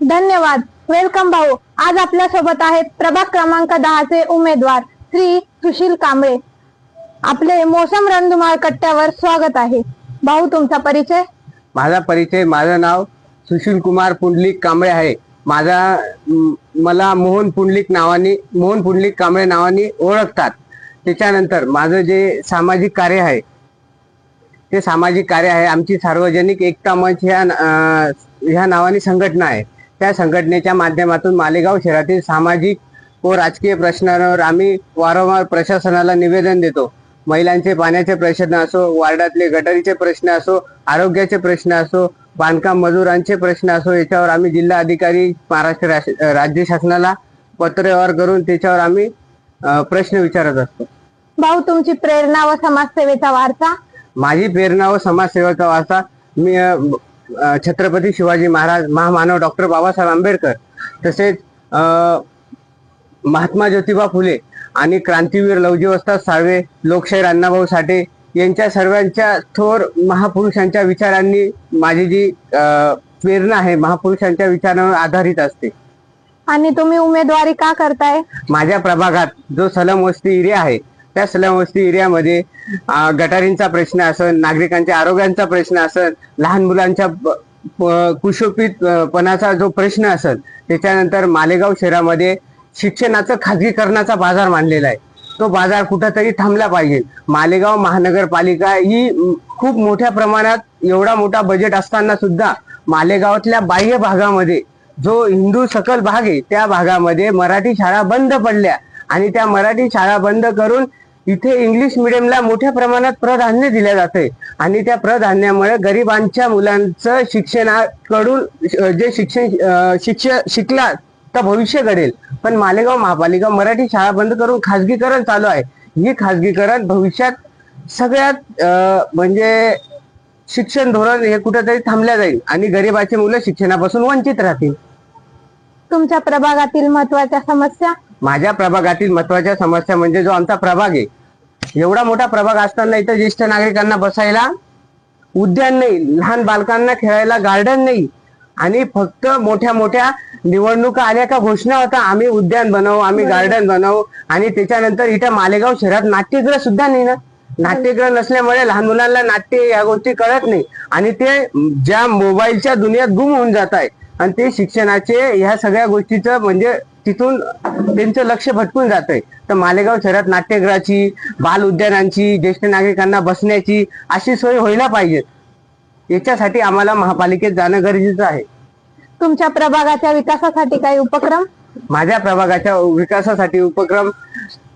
धन्यवाद. वेलकम भाऊ. आज आपल्या सोबत आहेत प्रभाग क्रमांक 10 चे उमेदवार श्री सुशील कांबळे. आपले मोसम रणधुमाळ कट्ट्यावर स्वागत आहे. भाऊ, तुमचा परिचय? माझं नाव सुशील कुमार पुंडलिक कांबळे आहे. मला मोहन पुंडलिक कांबळे नावाने ओळखतात. त्याच्यानंतर माझं जे सामाजिक कार्य आहे ते सामाजिक कार्य आहे. आमची सार्वजनिक एकता मंच ह्या नावाने संघटना आहे. त्या संघटनेच्या माध्यमातून मालेगाव शहरातील सामाजिक व राजकीय प्रश्नांवर आम्ही वारंवार प्रशासनाला निवेदन देतो. महिलांचे पाण्याचे प्रश्न असो, वार्डातले गटारीचे प्रश्न असो, आरोग्याचे प्रश्न असो, बांधकाम मजुरांचे प्रश्न असो, याच्यावर आम्ही जिल्हा अधिकारी महाराष्ट्र राज्य शासनाला पत्रव्यवहार करून त्याच्यावर आम्ही प्रश्न विचारत असतो. भाऊ, तुमची प्रेरणा व समाजसेवेचा वारसा? माझी प्रेरणा व समाजसेवेचा वारसा मी छत्रपती शिवाजी महाराज, महामानव डॉक्टर बाबासाहेब आंबेडकर, तसेच महात्मा ज्योतिबा फुले आणि क्रांतीवीर लवजी वस्ताद साळवे, लोकशाहीर अण्णाभाऊ साठे यांच्या सर्वांच्या थोर महापुरुषांच्या विचारांनी माझी जी प्रेरणा आहे महापुरुषांच्या विचारांवर आधारित असते. आणि तुम्ही उमेदवारी का करताय? माझ्या प्रभागात जो सलम वस्ती एरिया आहे त्या सलम वस्ती एरियामध्ये गटारींचा प्रश्न असेल, नागरिकांच्या आरोग्याचा प्रश्न असेल, लहान मुलांच्या कुशोपितपणाचा जो प्रश्न असेल, त्याच्यानंतर मालेगाव शहरामध्ये शिक्षणाचं खाजगीकरणाचा बाजार मांडलेला आहे. तो बाजार कुठंतरी थांबला पाहिजे. मालेगाव महानगरपालिका ही खूप मोठ्या प्रमाणात एवढा मोठा बजेट असताना सुद्धा मालेगावातल्या बाह्य भागामध्ये जो हिंदू सकल भाग आहे त्या भागामध्ये मराठी शाळा बंद पडल्या आणि त्या मराठी शाळा बंद करून इथे इंग्लिश मिडियमला मोठ्या प्रमाणात प्रधान्य दिले जाते आणि त्या प्रधान्यामुळे गरिबांच्या मुलांचं शिक्षणाकडून जे शिकला तर भविष्य घडेल. पण मालेगाव महापालिका मराठी शाळा बंद करून खाजगीकरण चालू आहे. हे खाजगीकरण भविष्यात सगळ्यात म्हणजे शिक्षण धोरण हे कुठेतरी थांबल्या जाईल आणि गरिबाची मुलं शिक्षणापासून वंचित राहतील. तुमच्या प्रभागातील महत्वाच्या समस्या? माझ्या प्रभागातील महत्वाच्या समस्या म्हणजे जो आमचा प्रभाग आहे, एवढा मोठा प्रभाग असताना इथं ज्येष्ठ नागरिकांना बसायला उद्यान नाही, लहान बालकांना खेळायला गार्डन नाही आणि फक्त मोठ्या मोठ्या निवडणुका आल्या का घोषणा होता आम्ही उद्यान बनवू, आम्ही गार्डन बनवू आणि त्याच्यानंतर इथं मालेगाव शहरात नाट्यगृह सुद्धा नाही ना. नाट्यगृह नसल्यामुळे लहान मुलांना नाट्य या गोष्टी कळत नाही आणि ते ज्या मोबाईलच्या दुनियात गुम होऊन जात आहे आणि ते शिक्षणाचे ह्या सगळ्या गोष्टीचं म्हणजे तिथून त्यांचं लक्ष भटकून जात आहे. तर मालेगाव शहरात नाट्यगृहाची, बाल उद्यानांची, ज्येष्ठ नागरिकांना बसण्याची अशी सोय व्हायला पाहिजे. याच्यासाठी आम्हाला महापालिकेत जाणं गरजेचं आहे. तुमच्या प्रभागाच्या विकासासाठी काही उपक्रम? माझ्या प्रभागाच्या विकासासाठी उपक्रम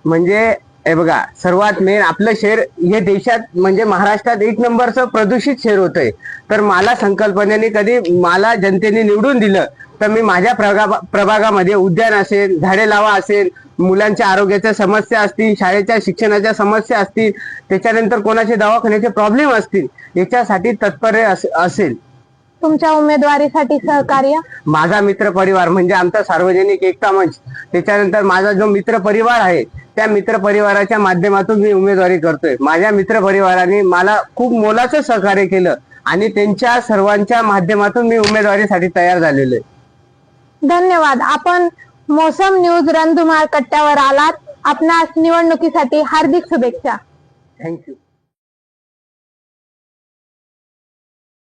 म्हणजे हे बघा, सर्वात मेन आपलं शहर हे देशात म्हणजे महाराष्ट्रात 1 नंबरचं प्रदूषित शहर होतंय. तर मला संकल्पनेने कधी मला जनतेने निवडून दिलं तर मी माझ्या प्रभागामध्ये उद्यान असेल, झाडे लावा असेल, मुलांच्या आरोग्याच्या समस्या असतील, शाळेच्या शिक्षणाच्या समस्या असतील, त्याच्यानंतर कोणाचे दवाखान्याचे प्रॉब्लेम असतील, याच्यासाठी तत्पर असेल. तुमच्या उमेदवारीसाठी सहकार्य? माझा मित्र परिवार म्हणजे आमचा सार्वजनिक एकता मंच, त्याच्यानंतर माझा जो मित्र परिवार आहे त्या मित्र परिवाराच्या माध्यमातून मी उमेदवारी करतोय. माझ्या मित्र परिवाराने मला खूप मोलाचं सहकार्य केलं आणि त्यांच्या सर्वांच्या माध्यमातून मी उमेदवारीसाठी तयार झालेलो आहे. धन्यवाद. आपण मोसम न्यूज रणधुमाळ कट्ट्यावर आलात. आपणास निवडणुकीसाठी हार्दिक शुभेच्छा. थँक्यू.